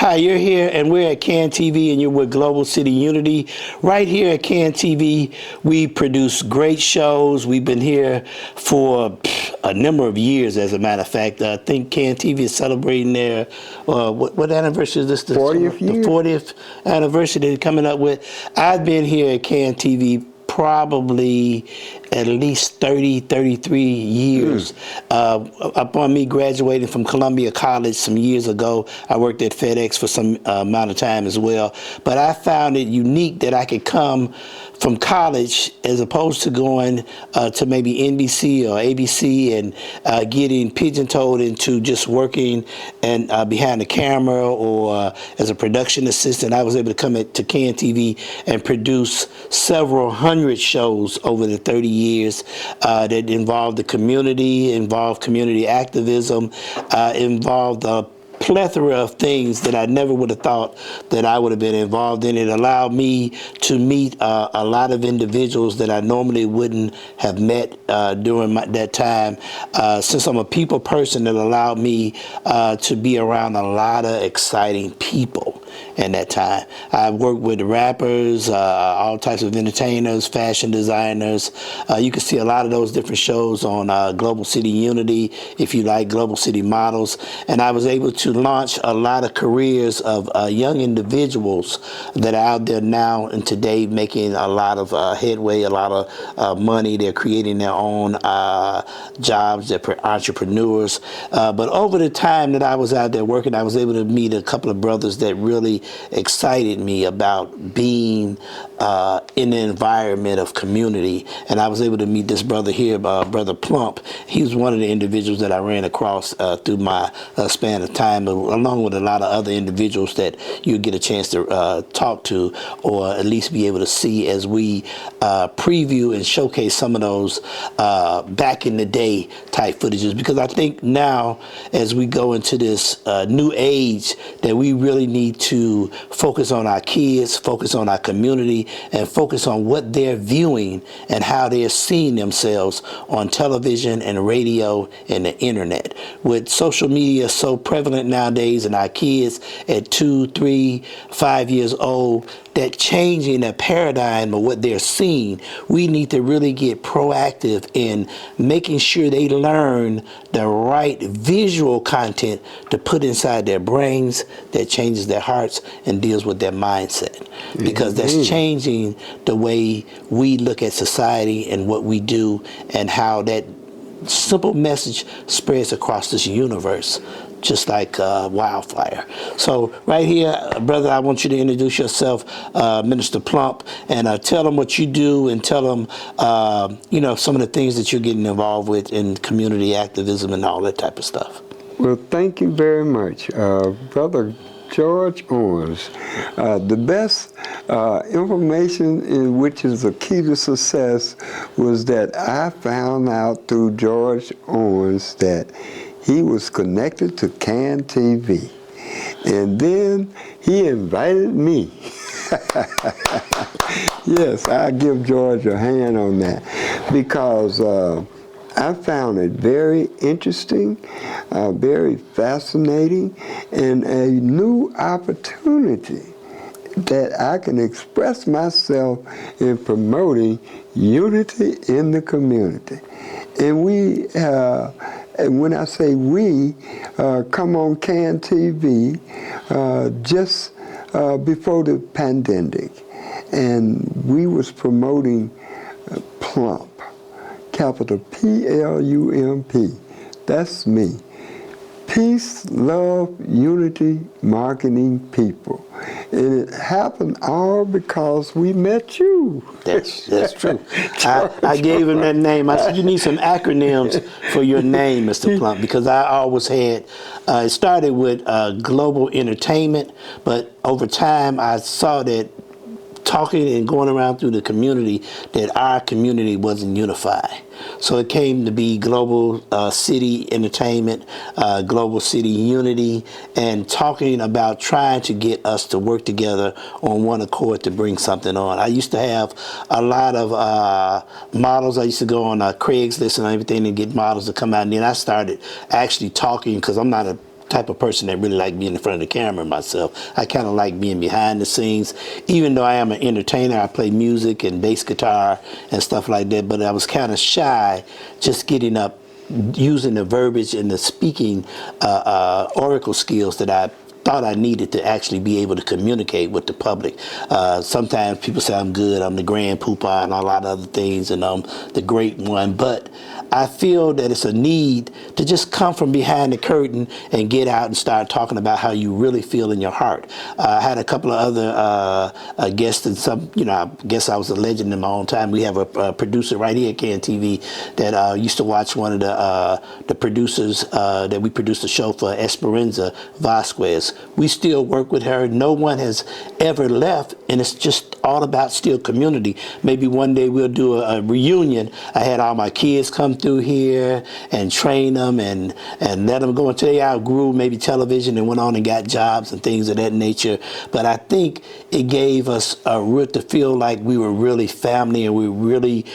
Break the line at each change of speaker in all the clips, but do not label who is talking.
Hi, you're here, and we're at CAN TV, and you're with Global City Unity. Right here at CAN TV, we produce great shows. We've been here for a number of years, as a matter of fact. I think CAN TV is celebrating their, what anniversary is this?
40th year?
The 40th anniversary they're coming up with. I've been here at CAN TV probably at least 33 years. Upon me graduating from Columbia College some years ago, I worked at FedEx for some amount of time as well. But I found it unique that I could come from college as opposed to going to maybe NBC or ABC and getting pigeon-toed into just working and behind the camera or as a production assistant. I was able to come to CAN TV and produce several hundred shows over the 30 years that involved the community, involved community activism, involved plethora of things that I never would have thought that I would have been involved in. It allowed me to meet a lot of individuals that I normally wouldn't have met during that time. Since I'm a people person, it allowed me to be around a lot of exciting people in that time. I worked with rappers, all types of entertainers, fashion designers. You can see a lot of those different shows on Global City Unity, if you like, Global City Models. And I was able to launch a lot of careers of young individuals that are out there now and today making a lot of headway, a lot of money. They're creating their own jobs. They're entrepreneurs. But over the time that I was out there working, I was able to meet a couple of brothers that really excited me about being in the environment of community. And I was able to meet this brother here, Brother Plump. He was one of the individuals that I ran across through my span of time, along with a lot of other individuals that you get a chance to talk to, or at least be able to see as we preview and showcase some of those back in the day type footages. Because I think now, as we go into this new age, that we really need to focus on our kids, focus on our community, and focus on what they're viewing and how they're seeing themselves on television and radio and the internet. With social media so prevalent nowadays, and our kids at 2, 3, 5 years old, that changing that paradigm of what they're seeing, we need to really get proactive in making sure they learn the right visual content to put inside their brains that changes their hearts and deals with their mindset. Because that's changing the way we look at society and what we do, and how that simple message spreads across this universe just like wildfire. So right here, brother, I want you to introduce yourself, Minister Plump, and tell them what you do, and tell them, you know, some of the things that you're getting involved with in community activism and all that type of stuff.
Well, thank you very much, Brother George Owens. The best information in which is the key to success was that I found out through George Owens that he was connected to CAN TV. And then he invited me. Yes, I give George a hand on that, because I found it very interesting, very fascinating, and a new opportunity that I can express myself in promoting unity in the community. And and when I say we, come on CAN TV just before the pandemic, and we was promoting Plump, capital P-L-U-M-P. That's me. Peace, love, unity, marketing people. And it happened all because we met you.
That's true. I gave him that name. I said, you need some acronyms for your name, Mr. Plump, because I always had, it started with global entertainment, but over time I saw that talking and going around through the community, that our community wasn't unified. So it came to be Global City Entertainment, Global City Unity, and talking about trying to get us to work together on one accord to bring something on. I used to have a lot of models. I used to go on Craigslist and everything and get models to come out, and then I started actually talking, because I'm not a type of person that really like being in front of the camera myself. I kind of like being behind the scenes. Even though I am an entertainer, I play music and bass guitar and stuff like that, but I was kind of shy just getting up, using the verbiage and the speaking oracle skills that I thought I needed to actually be able to communicate with the public. Sometimes people say I'm good, I'm the grand poopah and a lot of other things, and I'm the great one, but I feel that it's a need to just come from behind the curtain and get out and start talking about how you really feel in your heart. I had a couple of other guests, and some, I guess I was a legend in my own time. We have a producer right here at KNTV that used to watch one of the producers that we produced a show for, Esperanza Vasquez. We still work with her. No one has ever left, and it's just all about still community. Maybe one day we'll do a reunion. I had all my kids come through here and train them and let them go until they outgrew maybe television and went on and got jobs and things of that nature. But I think it gave us a root to feel like we were really family and we really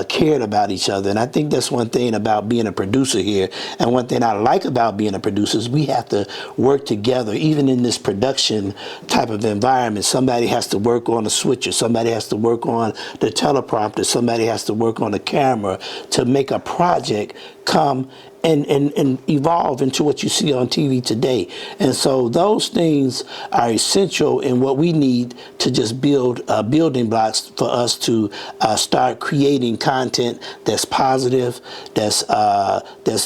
cared about each other. And I think that's one thing about being a producer here. And one thing I like about being a producer is we have to work together, even in this production type of environment. Somebody has to work on the switcher, somebody has to work on the teleprompter, somebody has to work on the camera to make a project come and evolve into what you see on TV today. And so those things are essential in what we need to just build building blocks for us to start creating content that's positive, that's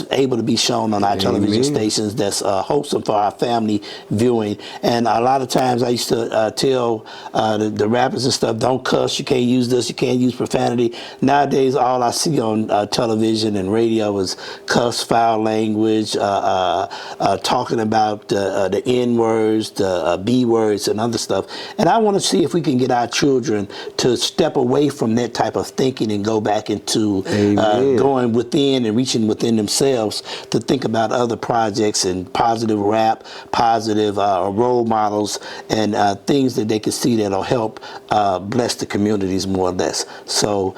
able to be shown on our television stations, that's wholesome for our family viewing. And a lot of times I used to tell the rappers and stuff, don't cuss, you can't use this, you can't use profanity. Nowadays, all I see on television and radio is cuss, foul language, talking about the N words, the B words, and other stuff. And I want to see if we can get our children to step away from that type of thinking and go back into going within and reaching within themselves to think about other projects and positive rap, positive role models, and things that they can see that'll help bless the communities more or less. So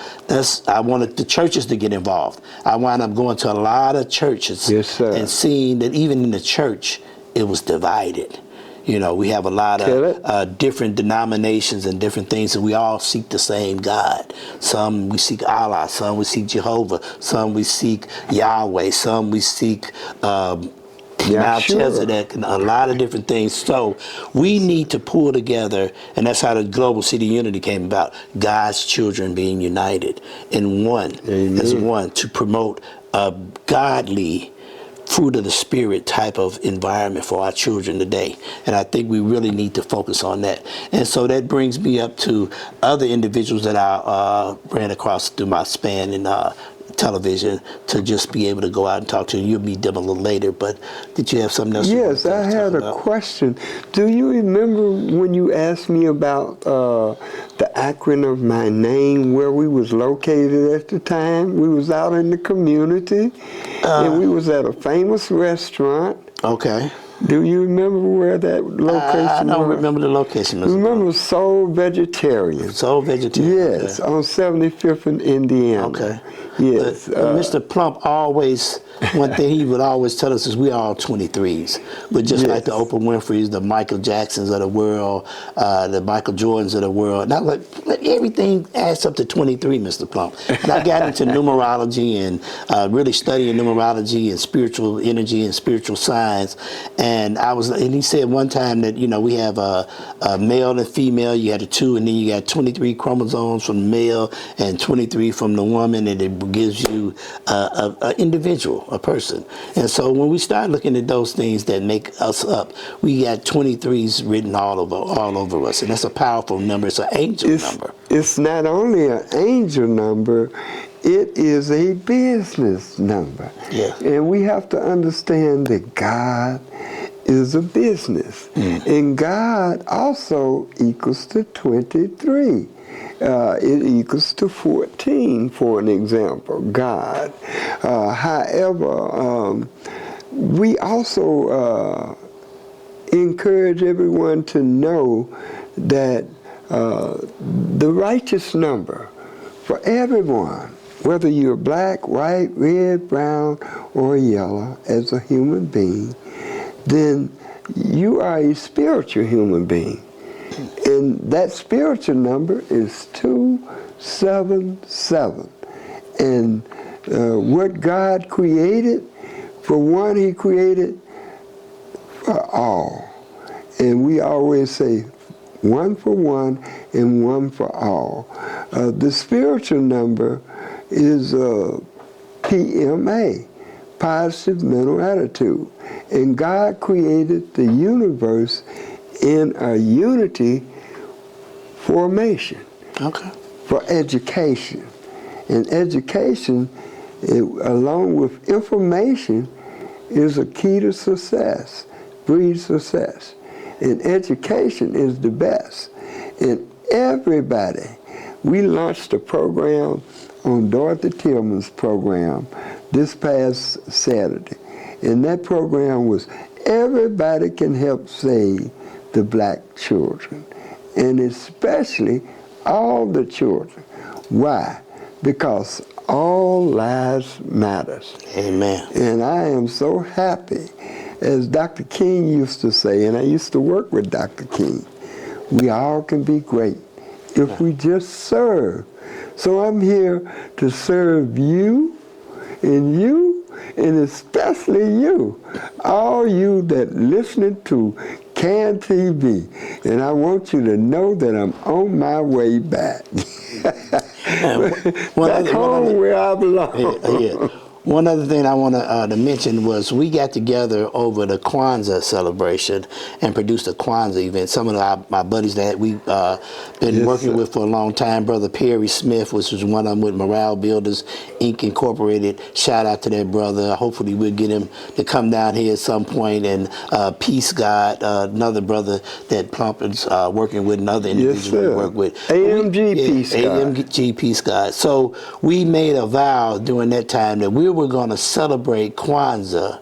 I wanted the churches to get involved. I wound up going to a lot of churches and seeing that even in the church, it was divided. We have a lot of different denominations and different things, and we all seek the same God. Some we seek Allah, some we seek Jehovah, some we seek Yahweh, some we seek Melchizedek, and a lot of different things. So we need to pull together, and that's how the Global City Unity came about. God's children being united in one, as one, to promote a godly, fruit of the spirit type of environment for our children today. And I think we really need to focus on that. And so that brings me up to other individuals that I ran across through my span in television to just be able to go out and talk to. You'll meet them a little later, but did you have something else?
Yes, I had a question. Do you remember when you asked me about the acronym of my name, where we was located at the time? We was out in the community, and we was at a famous restaurant.
Okay.
Do you remember where that location was?
I don't remember the location.
Remember Soul Vegetarian?
Soul Vegetarian.
Yes, on 75th in Indiana.
Okay.
Yes.
But Mr. Plump always, one thing he would always tell us is we all 23s. But just like the Oprah Winfrey's, the Michael Jacksons of the world, the Michael Jordans of the world, now everything adds up to 23, Mr. Plump. And I got into numerology and really studying numerology and spiritual energy and spiritual science. And he said one time that, we have a male and female, you had a 2, and then you got 23 chromosomes from the male and 23 from the woman, and it gives you an individual, a person. And so when we start looking at those things that make us up, we got 23s written all over us, and that's a powerful number. It's an angel number.
It's not only an angel number, it is a business number.
Yeah.
And we have to understand that God is a business. And God also equals to 23. It equals to 14, for an example, God. However, we also encourage everyone to know that the righteous number for everyone, whether you're black, white, red, brown, or yellow, as a human being, then you are a spiritual human being. And that spiritual number is 277. And what God created, for one, He created for all. And we always say, one for one and one for all. The spiritual number is PMA, positive mental attitude. And God created the universe in a unity formation.
Okay.
For education. And education, along with information, is a key to success, breeds success. And education is the best. And everybody, we launched a program on Dorothy Tillman's program this past Saturday. And that program was everybody can help save the black children. And especially all the children. Why? Because all lives matters.
Amen.
And I am so happy, as Dr. King used to say, and I used to work with Dr. King, we all can be great if we just serve. So I'm here to serve you, and especially you, all you that listening to CAN TV. And I want you to know that I'm on my way back. Back home where I belong.
Yeah. One other thing I want to mention was we got together over the Kwanzaa celebration and produced a Kwanzaa event. Some of my buddies that we've been working with for a long time, Brother Perry Smith, which was one of them with Morale Builders, Inc. Incorporated. Shout out to that brother. Hopefully we'll get him to come down here at some point. And Peace God, another brother that Plump is working with, another individual we work with.
AMG Peace God.
AMG Peace God. So we made a vow during that time that we were going to celebrate Kwanzaa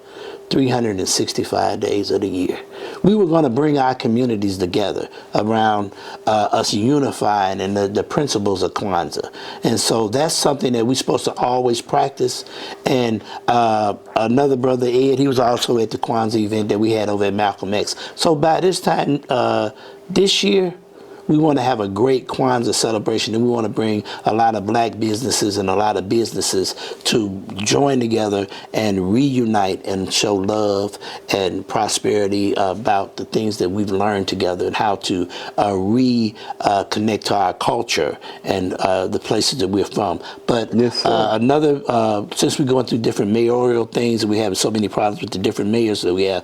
365 days of the year. We were going to bring our communities together around us unifying and the principles of Kwanzaa. And so that's something that we're supposed to always practice. And another brother, Ed, he was also at the Kwanzaa event that we had over at Malcolm X. So by this time this year, we want to have a great Kwanzaa celebration, and we want to bring a lot of black businesses and a lot of businesses to join together and reunite and show love and prosperity about the things that we've learned together and how to reconnect to our culture and the places that we're from. But another, since we're going through different mayoral things and we have so many problems with the different mayors that we have,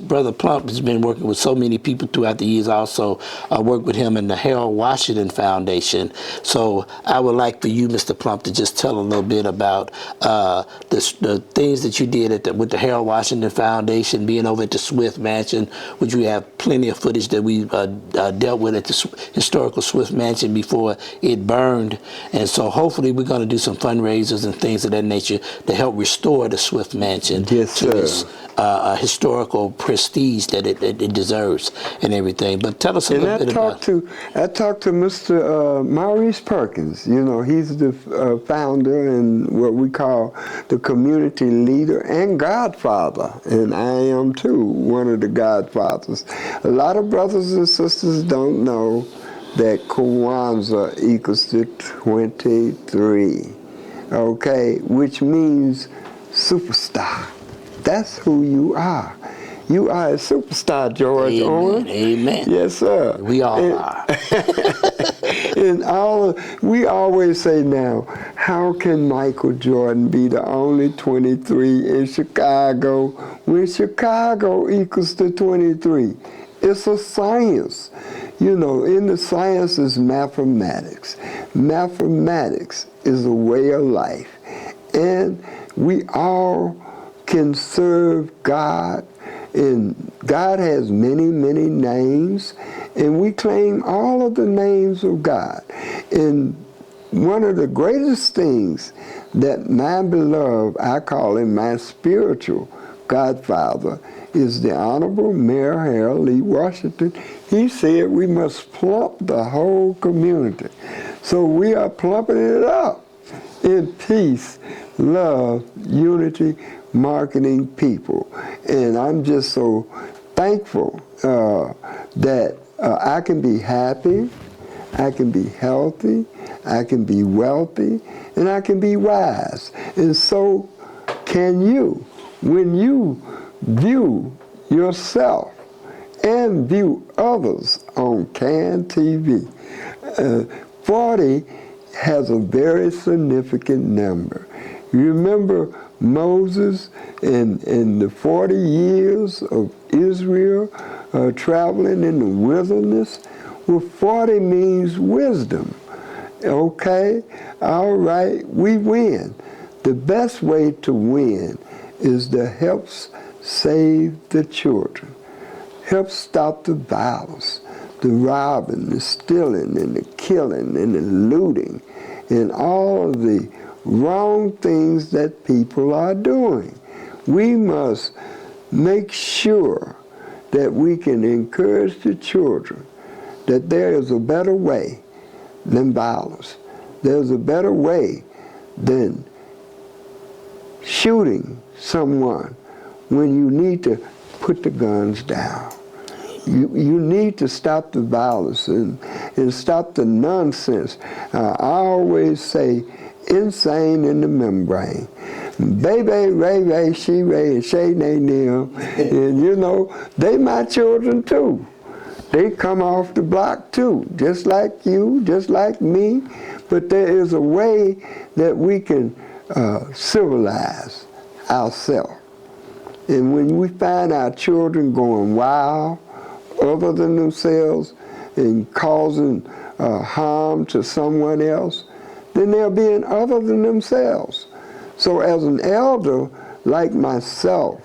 Brother Plump has been working with so many people throughout the years. I also worked with him in the Harold Washington Foundation. So I would like for you, Mr. Plump, to just tell a little bit about the things that you did with the Harold Washington Foundation, being over at the Swift Mansion, which we have plenty of footage that we dealt with at the historical Swift Mansion before it burned. And so hopefully we're going to do some fundraisers and things of that nature to help restore the Swift Mansion to its historical prestige that it deserves and everything. But tell us a little bit about it.
I talked to Mr. Maurice Perkins. You know, he's the founder and what we call the community leader and godfather. And I am too, one of the godfathers. A lot of brothers and sisters don't know that Kwanzaa equals to 23. Okay, which means superstar. That's who you are. You are a superstar, George Owen.
Amen.
Yes, sir.
We all are.
And we always say now, how can Michael Jordan be the only 23 in Chicago when Chicago equals to 23? It's a science. You know, in the science is mathematics. Mathematics is a way of life. And we all can serve God. And God has many, many names, and we claim all of the names of God. And one of the greatest things that my beloved, I call him my spiritual godfather, is the Honorable Mayor Harold Lee Washington. He said we must plump the whole community. So we are plumping it up in peace, love, unity, marketing people. And I'm just so thankful that I can be happy, I can be healthy, I can be wealthy, and I can be wise. And so can you. When you view yourself and view others on CAN TV, 40 has a very significant number. You remember Moses in the 40 years of Israel traveling in the wilderness? Well, 40 means wisdom. Okay, all right, we win. The best way to win is to help save the children, help stop the violence, the robbing, the stealing, and the killing, and the looting, and all of the wrong things that people are doing. We must make sure that we can encourage the children that there is a better way than violence. There's a better way than shooting someone when you need to put the guns down. You need to stop the violence and stop the nonsense. I always say, insane in the membrane. Baby, Ray, Ray, she, Ray, and Shay, Nay, Neil. And you know, they my children too. They come off the block too, just like you, just like me. But there is a way that we can civilize ourselves. And when we find our children going wild, other than themselves, and causing harm to someone else, then they're being other than themselves. So as an elder like myself,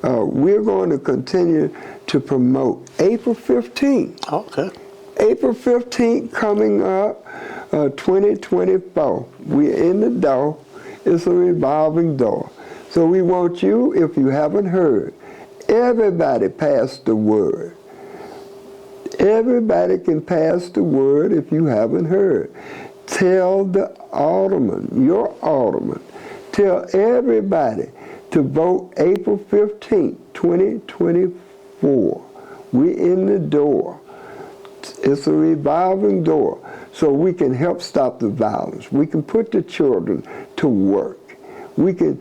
we're going to continue to promote April 15th.
Okay.
April 15th coming up, 2024. We're in the door. It's a revolving door. So we want you, if you haven't heard, everybody pass the word. Everybody can pass the word if you haven't heard. Tell the alderman, your alderman, tell everybody to vote April 15th, 2024. We're in the door. It's a revolving door, so we can help stop the violence. We can put the children to work. We can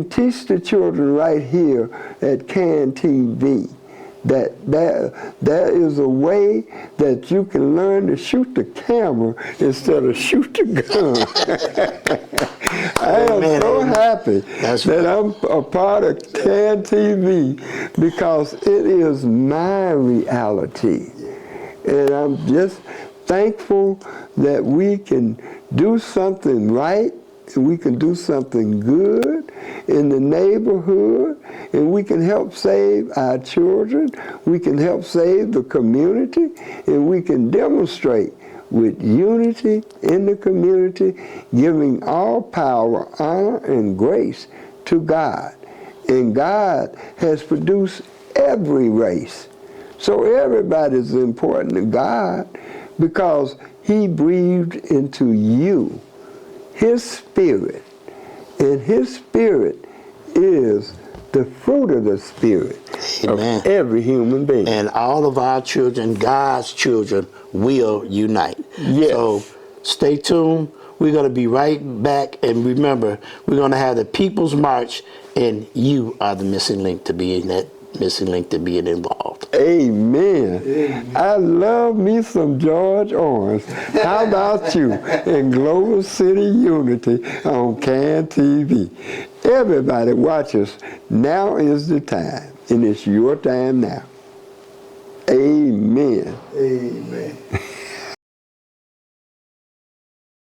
teach the children right here at CAN TV that there is a way that you can learn to shoot the camera instead of shoot the gun. I am so happy that I'm a part of CAN TV because it is my reality. And I'm just thankful that we can do something right, and we can do something good in the neighborhood, and we can help save our children, we can help save the community, and we can demonstrate with unity in the community, giving all power, honor, and grace to God. And God has produced every race. So everybody's important to God because He breathed into you His Spirit. And His Spirit is the fruit of the Spirit. Amen. Of every human being.
And all of our children, God's children, will unite.
Yes.
So stay tuned. We're going to be right back. And remember, we're going to have the People's March, and you are the missing link to being that missing link to being involved.
Amen. Amen. I love me some George Owens. How about you in Global City Unity on CAN TV? Everybody watch us. Now is the time, and it's your time now. Amen.
Amen.